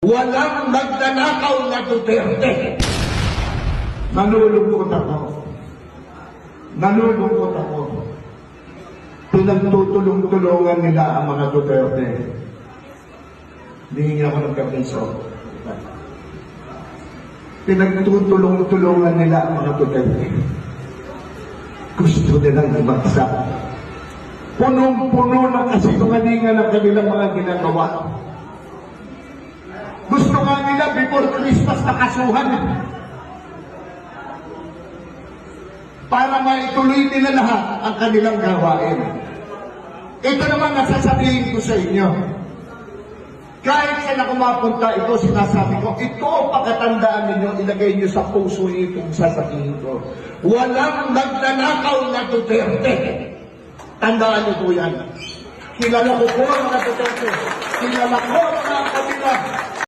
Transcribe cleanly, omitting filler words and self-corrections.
Walang magnanakaw na Duterte. Nalulungkot ako. Nalulungkot ako. Pinagtutulong-tulungan nila ang mga Duterte. Hihingi ako ng permiso. Pinagtutulong-tulungan nila ang mga Duterte. Gusto nilang ibagsak. Punong-puno ng kasinungalingan ang kanilang mga ginagawa. Gusto nga nila before Christmas nakasuhan para maituloy nila lahat ang kanilang gawain. Ito naman nasasabihin ko sa inyo. Kahit saan ako mapunta, ito sinasabi ko, ito pagkatandaan ninyo, ilagay nyo sa puso niyo itong sasabihin ko. Walang magnanakaw na Duterte. Tandaan niyo po yan. Kilala ko po ang mga Duterte. Kilala ko ang mga kabila.